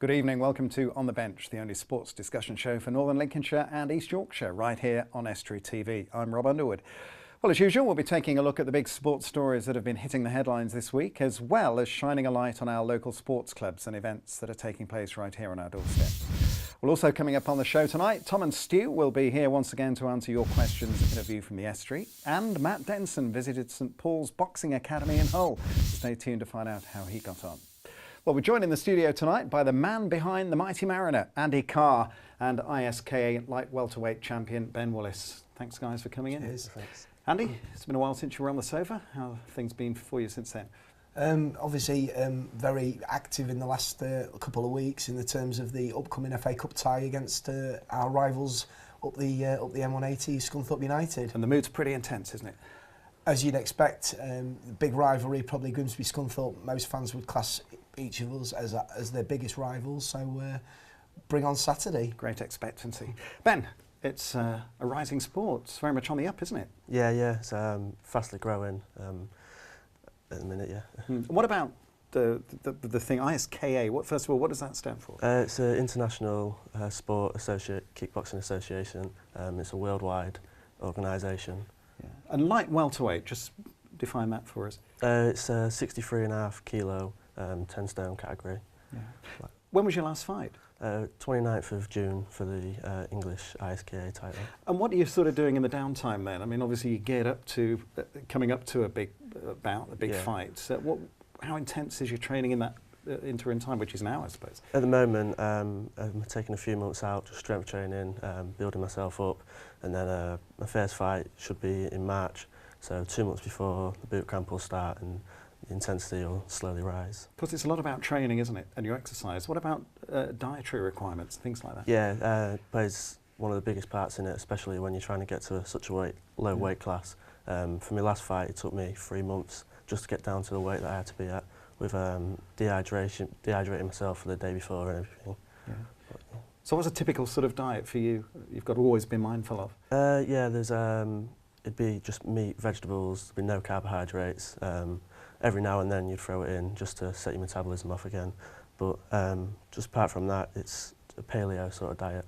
Good evening, welcome to On the Bench, the only sports discussion show for Northern Lincolnshire and East Yorkshire, right here on Estuary TV. I'm Rob Underwood. Well, as usual, we'll be taking a look at the big sports stories that have been hitting the headlines this week, as well as shining a light on our local sports clubs and events that are taking place right here on our doorstep. Well, also coming up on the show tonight, Tom Stu will be here once again to answer your questions in a view from the Estuary, and Matt Denson visited St Paul's Boxing Academy in Hull. Stay tuned to find out how he got on. Well, we're joined in the studio tonight by the man behind the mighty Mariner, Andy Carr, and ISKA Light Welterweight champion, Ben Woolliss. Thanks, guys, for coming in. Cheers. Thanks. Andy, it's been a while since you were on the sofa. How have things been for you since then? Obviously, very active in the last couple of weeks in the terms of the upcoming FA Cup tie against our rivals up the M180, Scunthorpe United. And the mood's pretty intense, isn't it? As you'd expect, big rivalry, probably Grimsby Scunthorpe. Most fans would class each of us as their biggest rivals, so bring on Saturday. Great expectancy. Ben, it's a rising sport. It's very much on the up, isn't it? Yeah, it's fastly growing at the minute, yeah. What about the thing, ISKA? First of all, what does that stand for? It's an international kickboxing association. It's a worldwide organisation. Yeah. And light welterweight, just define that for us. It's a 63.5 kilo, 10 stone category. Yeah. When was your last fight? 29th of June for the English ISKA title. And what are you sort of doing in the downtime then? I mean, obviously you geared up to coming up to a big bout, a big fight. So how intense is your training in that interim time, which is now, I suppose? At the moment, I'm taking a few months out, just strength training, building myself up, and then my first fight should be in March, so 2 months before the boot camp will start and the intensity will slowly rise. Because it's a lot about training, isn't it, and your exercise. What about dietary requirements, things like that? Yeah, it plays one of the biggest parts in it, especially when you're trying to get to such a low weight class. For my last fight, it took me 3 months just to get down to the weight that I had to be at, with dehydrating myself for the day before and everything. Yeah. So what's a typical sort of diet for you you've got to always be mindful of? Yeah, there's it'd be just meat, vegetables, there'd be no carbohydrates. Every now and then you'd throw it in just to set your metabolism off again. But just apart from that, it's a paleo sort of diet.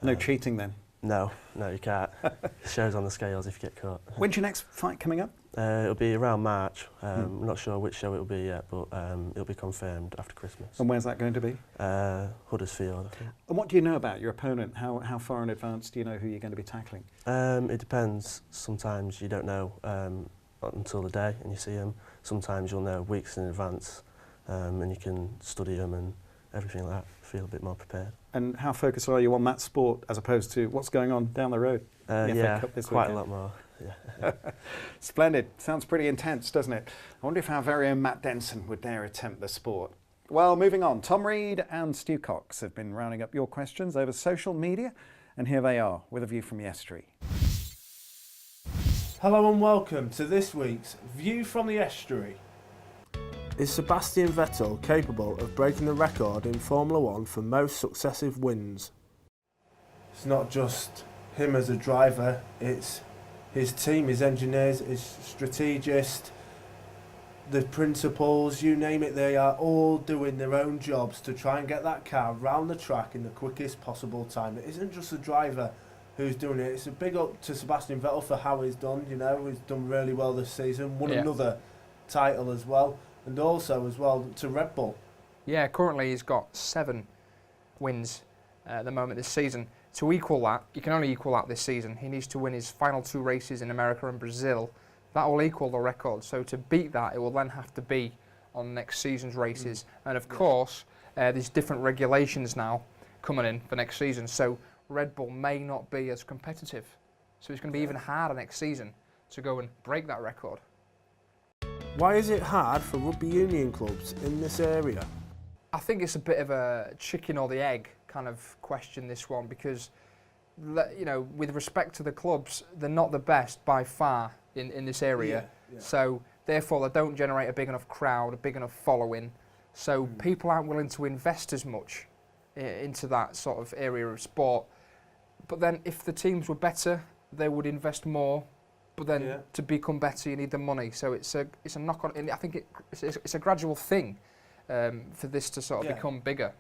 No cheating then? No, you can't. It shows on the scales if you get caught. When's your next fight coming up? It'll be around March. I'm not sure which show it'll be yet, but it'll be confirmed after Christmas. And where's that going to be? Huddersfield, I think. And what do you know about your opponent? How far in advance do you know who you're going to be tackling? It depends. Sometimes you don't know until the day and you see them. Sometimes you'll know weeks in advance and you can study them and everything like that, feel a bit more prepared. And how focused are you on that sport as opposed to what's going on down the road? Yeah, quite a lot more. Yeah. Splendid. Sounds pretty intense, doesn't it? I wonder if our very own Matt Denson would dare attempt the sport. Well, moving on. Tom Reed and Stu Cox have been rounding up your questions over social media, and here they are with a view from the Estuary. Hello and welcome to this week's View from the Estuary. Is Sebastian Vettel capable of breaking the record in Formula 1 for most successive wins? It's not just him as a driver, it's his team, his engineers, his strategists, the principals, you name it, they are all doing their own jobs to try and get that car round the track in the quickest possible time. It isn't just the driver who's doing it, it's a big up to Sebastian Vettel for how he's done, he's done really well this season, won another title as well. And also, as well, to Red Bull. Yeah, currently he's got 7 wins at the moment this season. To equal that, you can only equal that this season. He needs to win his final 2 races in America and Brazil. That will equal the record. So to beat that, it will then have to be on next season's races. And of course, there's different regulations now coming in for next season. So Red Bull may not be as competitive. So it's going to be even harder next season to go and break that record. Why is it hard for rugby union clubs in this area? I think it's a bit of a chicken or the egg kind of question, this one, because with respect to the clubs, they're not the best by far in this area. Yeah. So therefore they don't generate a big enough crowd, a big enough following. So people aren't willing to invest as much into that sort of area of sport. But then if the teams were better, they would invest more. But then to become better, you need the money. So it's a knock on. I think it's a gradual thing for this to sort of become bigger.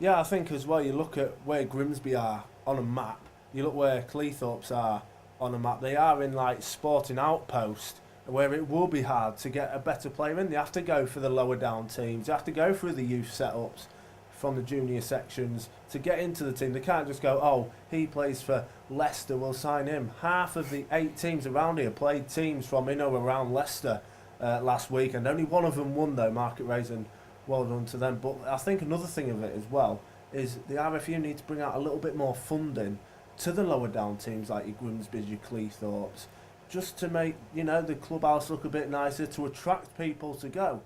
Yeah, I think as well, you look at where Grimsby are on a map, you look where Cleethorpes are on a map, they are in like sporting outpost, where it will be hard to get a better player in. They have to go for the lower down teams, they have to go through the youth setups from the junior sections to get into the team. They can't just go, oh, he plays for Leicester, we'll sign him. Half of the 8 teams around here played teams from in or around Leicester last week, and only one of them won though, Market Raisin. Well done to them. But I think another thing of it as well is the RFU need to bring out a little bit more funding to the lower down teams like your Grimsby's, your Cleethorpes, just to make, you know, the clubhouse look a bit nicer, to attract people to go.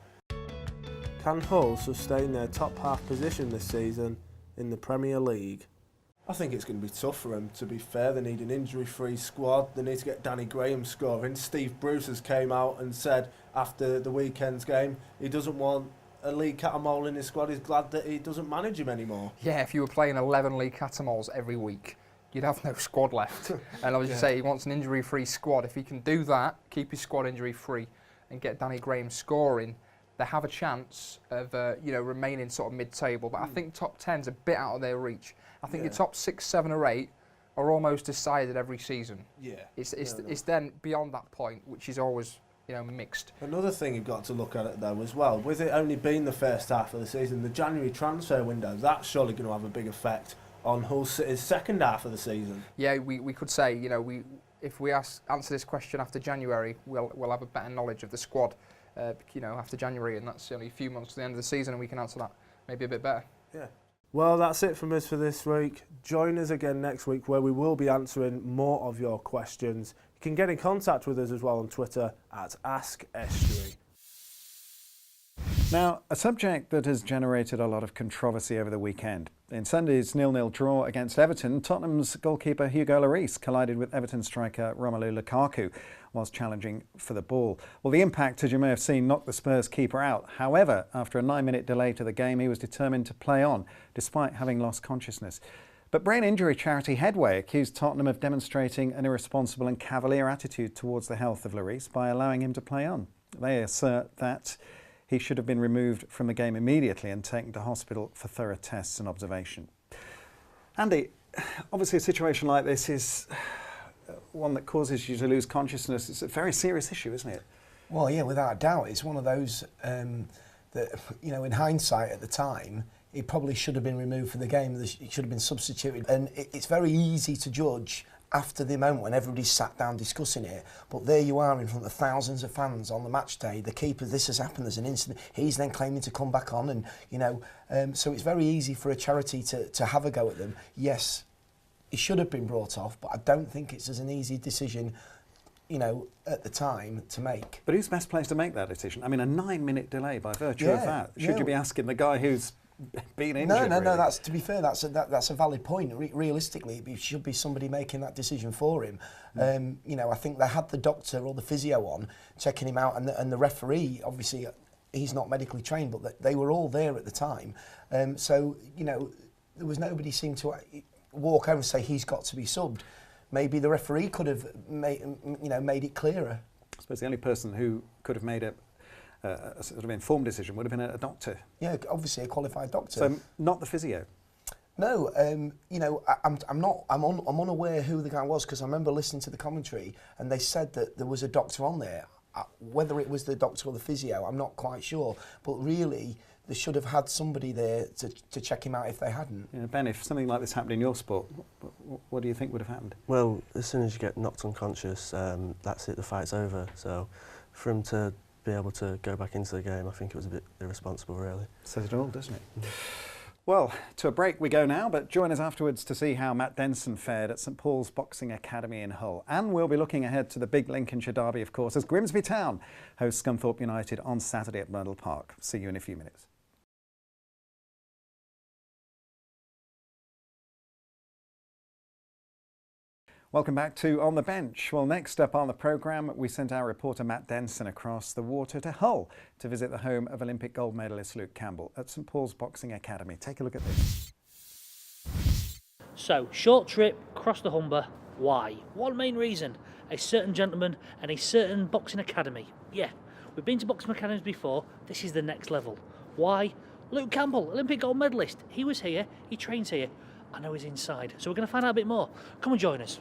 Can Hull sustain their top half position this season in the Premier League? I think it's going to be tough for them, to be fair. They need an injury-free squad. They need to get Danny Graham scoring. Steve Bruce has came out and said after the weekend's game he doesn't want a League Catamole in his squad. He's glad that he doesn't manage him anymore. Yeah, if you were playing 11 League Catamoles every week, you'd have no squad left. And I was just say he wants an injury-free squad. If he can do that, keep his squad injury-free, and get Danny Graham scoring, they have a chance of remaining sort of mid-table. But I think top 10's a bit out of their reach. I think the top 6, 7 or 8 are almost decided every season. Yeah. It's then beyond that point, which is always mixed. Another thing you've got to look at it though as well, with it only being the first half of the season, the January transfer window, that's surely going to have a big effect on Hull City's second half of the season. Yeah, we could say, if we answer this question after January, we'll have a better knowledge of the squad, after January, and that's only a few months to the end of the season, and we can answer that maybe a bit better. Yeah. Well, that's it from us for this week. Join us again next week where we will be answering more of your questions. You can get in contact with us as well on Twitter at @AskEstuary. Now, a subject that has generated a lot of controversy over the weekend. In Sunday's 0-0 draw against Everton, Tottenham's goalkeeper Hugo Lloris collided with Everton striker Romelu Lukaku whilst challenging for the ball. Well, the impact, as you may have seen, knocked the Spurs keeper out. However, after a 9-minute delay to the game, he was determined to play on, despite having lost consciousness. But brain injury charity Headway accused Tottenham of demonstrating an irresponsible and cavalier attitude towards the health of Lloris by allowing him to play on. They assert that he should have been removed from the game immediately and taken to hospital for thorough tests and observation. Andy, obviously a situation like this is one that causes you to lose consciousness. It's a very serious issue, isn't it? Well, yeah, without a doubt. It's one of those that, in hindsight at the time, he probably should have been removed from the game. He should have been substituted. And it's very easy to judge after the moment when everybody's sat down discussing it, but there you are in front of thousands of fans on the match day. The keeper, this has happened, there's an incident, he's then claiming to come back on, and so it's very easy for a charity to have a go at them. Yes, he should have been brought off, but I don't think it's as an easy decision at the time to make. But who's best placed to make that decision? I mean, a 9-minute delay by virtue of that. Should you be asking the guy who's been injured? No. That's, to be fair, that's a valid point. Realistically, it should be somebody making that decision for him. I think they had the doctor or the physio on checking him out, and the referee, obviously, he's not medically trained, but they were all there at the time. So there was nobody seemed to walk over and say he's got to be subbed. Maybe the referee could have made it clearer. I suppose the only person who could have made a sort of informed decision would have been a doctor. Yeah, obviously a qualified doctor. So not the physio. No, I'm unaware who the guy was, because I remember listening to the commentary and they said that there was a doctor on there. Whether it was the doctor or the physio, I'm not quite sure. But really, they should have had somebody there to check him out if they hadn't. Ben, if something like this happened in your sport, what do you think would have happened? Well, as soon as you get knocked unconscious, that's it, the fight's over. So for him to be able to go back into the game, I think it was a bit irresponsible, really. Says it all, doesn't it? Well, to a break we go now, but join us afterwards to see how Matt Denson fared at St Paul's Boxing Academy in Hull. And we'll be looking ahead to the big Lincolnshire derby, of course, as Grimsby Town hosts Scunthorpe United on Saturday at Brundle Park. See you in a few minutes. Welcome back to On the Bench. Well, next up on the programme, we sent our reporter Matt Denson across the water to Hull to visit the home of Olympic gold medalist Luke Campbell at St Paul's Boxing Academy. Take a look at this. So, short trip, across the Humber. Why? One main reason. A certain gentleman and a certain boxing academy. Yeah, we've been to boxing academies before. This is the next level. Why? Luke Campbell, Olympic gold medalist. He was here, he trains here. I know he's inside, so we're going to find out a bit more. Come and join us.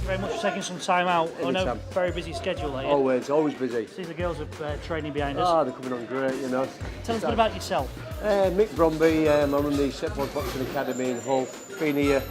Very much for taking some time out. I know, very busy schedule. Always busy. See the girls are training behind us. Ah, they're coming on great, you know. Tell us a bit about yourself. Mick Bromby, I run the Stepford Boxing Academy in Hull. Been here,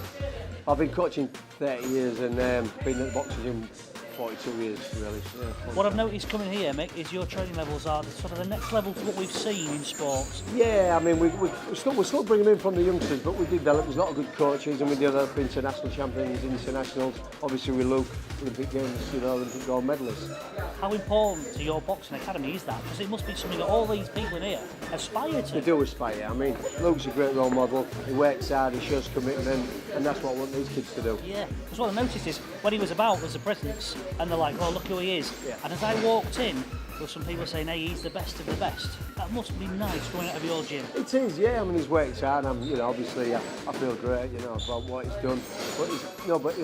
I've been coaching 30 years and been at the boxing gym 42 years, really. Yeah, what I've noticed coming here, Mick, is your training levels are sort of the next level to what we've seen in sports. Yeah, I mean, we're still bringing them in from the youngsters, but we develop. There's a lot of good coaches, and we develop international champions, internationals. Obviously, we Luke, Olympic Games, Olympic gold medalists. How important to your boxing academy is that? Because it must be something that all these people in here aspire to. They do aspire. I mean, Luke's a great role model. He works hard, he shows commitment, and that's what I want these kids to do. Yeah, because what I noticed is when he was about, there's a presence, and they're like, oh, look who he is. Yeah. And as I walked in, there were some people saying, hey, he's the best of the best. That must be nice going out of your gym. It is, yeah. I mean, he's worked hard. Obviously, I feel great, about what he's done. But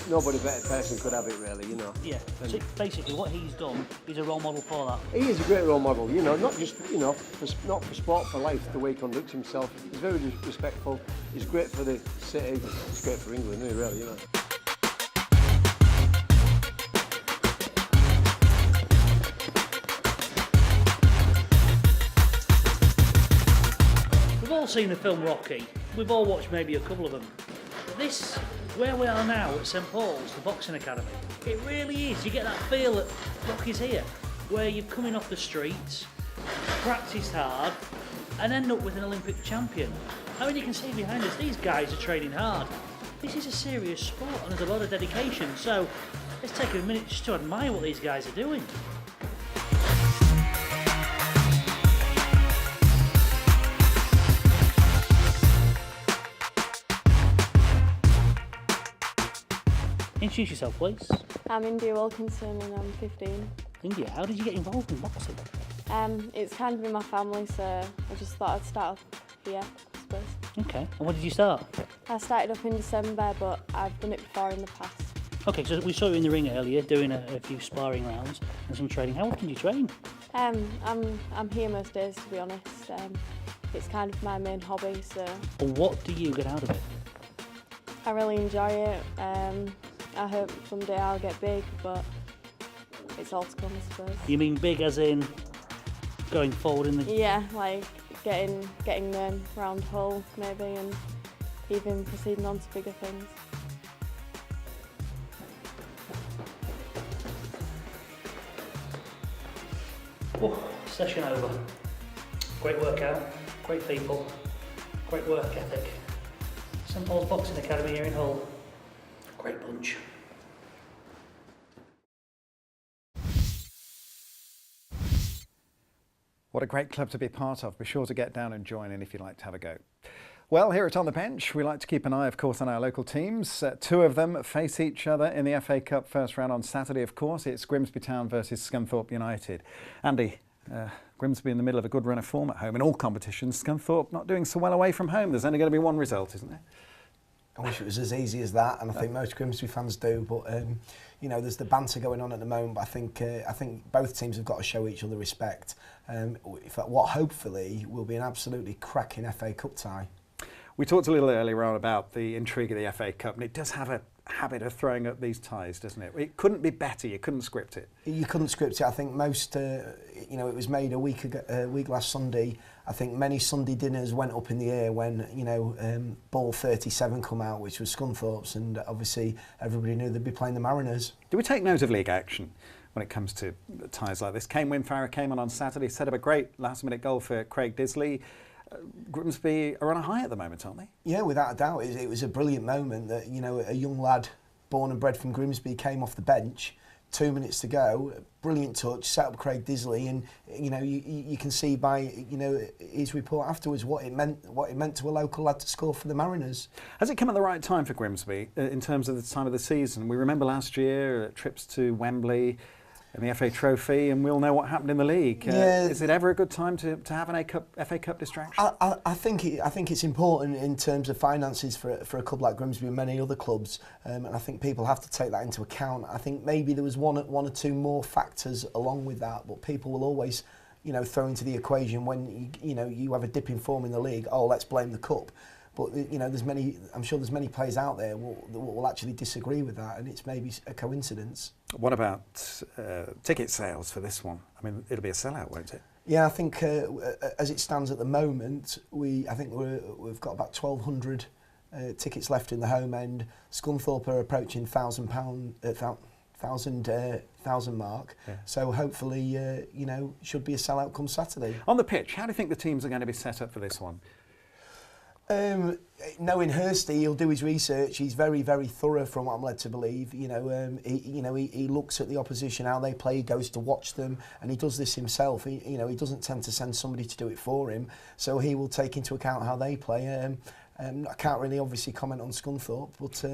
nobody better person could have it, really, Yeah. So basically, what he's done, he's a role model for that. He is a great role model, not just, not for sport, for life, the way he conducts himself. He's very respectful. He's great for the city. He's great for England, isn't he, really, We've all seen the film Rocky. We've all watched maybe a couple of them. This, where we are now at St Paul's, the boxing academy, it really is. You get that feel that Rocky's here, where you're coming off the streets, practiced hard, and end up with an Olympic champion. I mean, you can see behind us, these guys are training hard. This is a serious sport and there's a lot of dedication. So let's take a minute just to admire what these guys are doing. Introduce yourself, please. I'm India Wilkinson and I'm 15. India, how did you get involved in boxing? It's kind of in my family, so I just thought I'd start off here, I suppose. Okay, and when did you start? I started up in December, but I've done it before in the past. Okay, so we saw you in the ring earlier doing a few sparring rounds and some training. How often do you train? I'm here most days, to be honest. It's kind of my main hobby, so... Well, what do you get out of it? I really enjoy it. I hope someday I'll get big, but it's all to come, I suppose. You mean big as in going forward in the... Yeah, like getting known round Hull, maybe, and even proceeding on to bigger things. Oh, session over. Great workout, great people, great work ethic. St Paul's Boxing Academy here in Hull. Great bunch. What a great club to be part of. Be sure to get down and join in if you'd like to have a go. Well, here at On the Bench, we like to keep an eye, of course, on our local teams. Two of them face each other in the FA Cup first round on Saturday, of course. It's Grimsby Town versus Scunthorpe United. Andy, Grimsby in the middle of a good run of form at home in all competitions. Scunthorpe not doing so well away from home. There's only going to be one result, isn't there? I wish it was as easy as that, and I think most Grimsby fans do. But there's the banter going on at the moment. But I think both teams have got to show each other respect. What hopefully will be an absolutely cracking FA Cup tie. We talked a little earlier on about the intrigue of the FA Cup, and it does have a habit of throwing up these ties, doesn't it? It couldn't be better. You couldn't script it. You couldn't script it. I think most, it was made a week last Sunday. I think many Sunday dinners went up in the air when, ball 37 come out, which was Scunthorpe's, and obviously everybody knew they'd be playing the Mariners. Do we take note of league action when it comes to ties like this? Kane Winfarrow came on Saturday, set up a great last-minute goal for Craig Disley. Grimsby are on a high at the moment, aren't they? Yeah, without a doubt. It was a brilliant moment that, a young lad born and bred from Grimsby came off the bench 2 minutes to go, brilliant touch, set up Craig Disley, and you can see by his report afterwards what it meant to a local lad to score for the Mariners. Has it come at the right time for Grimsby in terms of the time of the season? We remember last year trips to Wembley and the FA Trophy, and we'll know what happened in the league. Is it ever a good time to have an FA Cup distraction? I think it's important in terms of finances for a club like Grimsby and many other clubs, and I think people have to take that into account. I think maybe there was one or two more factors along with that, but people will always throw into the equation when you have a dip in form in the league. Oh, let's blame the cup. But I'm sure there's many players out there that will actually disagree with that, and it's maybe a coincidence. What about ticket sales for this one? I mean, it'll be a sellout, won't it? Yeah, I think as it stands at the moment, we've got about 1,200 tickets left in the home end. Scunthorpe are approaching thousand mark. Yeah. So hopefully, should be a sellout come Saturday. On the pitch, how do you think the teams are going to be set up for this one? Knowing Hursty, he'll do his research. He's very, very thorough, from what I'm led to believe. He looks at the opposition, how they play, he goes to watch them, and he does this himself. He doesn't tend to send somebody to do it for him, so he will take into account how they play. I can't really obviously comment on Scunthorpe, but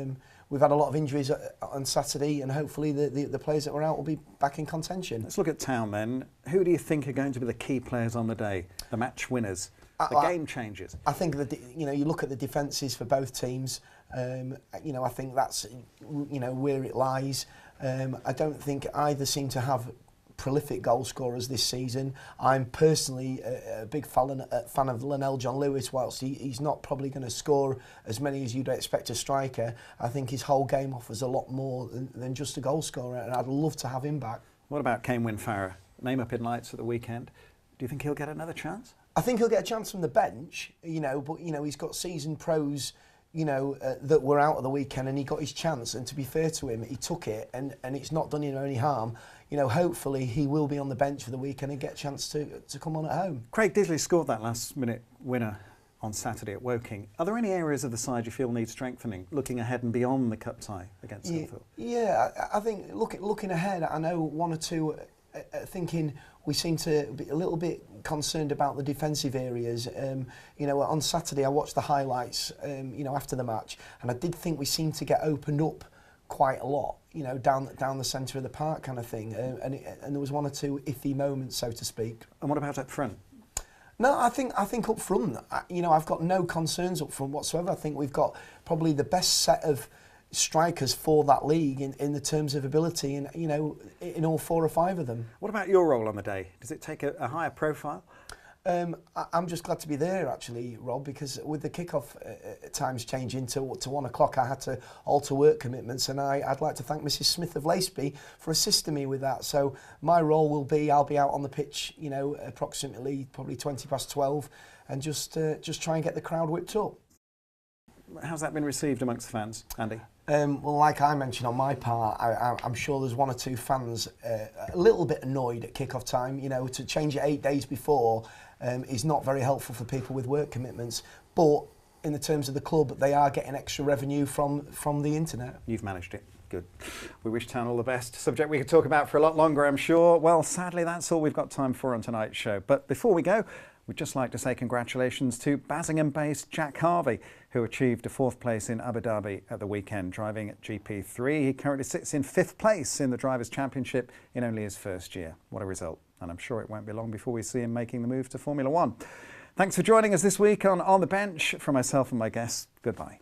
we've had a lot of injuries on Saturday, and hopefully the players that were out will be back in contention. Let's look at Town then. Who do you think are going to be the key players on the day, the match winners? The game changes. I think that you look at the defences for both teams. I think that's where it lies. I don't think either seem to have prolific goal scorers this season. I'm personally a big fan of Linnell John Lewis. Whilst he's not probably going to score as many as you'd expect a striker, I think his whole game offers a lot more than just a goal scorer, and I'd love to have him back. What about Kane Wynn-Farrer? Name up in lights at the weekend. Do you think he'll get another chance? I think he'll get a chance from the bench, but he's got seasoned pros, that were out at the weekend, and he got his chance. And to be fair to him, he took it, and it's not done him any harm. Hopefully he will be on the bench for the weekend and get a chance to come on at home. Craig Disley scored that last-minute winner on Saturday at Woking. Are there any areas of the side you feel need strengthening, looking ahead and beyond the cup tie against Scunthorpe? Yeah, I think looking ahead, I know one or two thinking we seem to be a little bit concerned about the defensive areas. On Saturday I watched the highlights, after the match, and I did think we seemed to get opened up quite a lot, down the centre of the park kind of thing, and there was one or two iffy moments, so to speak. And what about up front? No, I think up front, I've got no concerns up front whatsoever. I think we've got probably the best set of strikers for that league in the terms of ability, and in all 4 or 5 of them. What about your role on the day? Does it take a higher profile? I'm just glad to be there, actually, Rob, because with the kick-off times changing to 1 o'clock, I had to alter work commitments, and I'd like to thank Mrs. Smith of Laceby for assisting me with that. So my role will be, I'll be out on the pitch, approximately probably 12:20, and just try and get the crowd whipped up. How's that been received amongst the fans, Andy? Well, like I mentioned on my part, I'm sure there's 1 or 2 fans a little bit annoyed at kick-off time. To change it 8 days before is not very helpful for people with work commitments. But in the terms of the club, they are getting extra revenue from the internet. You've managed it. Good. We wish Town all the best. Subject we could talk about for a lot longer, I'm sure. Well, sadly, that's all we've got time for on tonight's show. But before we go, we'd just like to say congratulations to Bassingham-based Jack Harvey, who achieved a 4th place in Abu Dhabi at the weekend, driving at GP3. He currently sits in 5th place in the Drivers' Championship in only his first year. What a result. And I'm sure it won't be long before we see him making the move to Formula One. Thanks for joining us this week on the Bench. From myself and my guests, goodbye.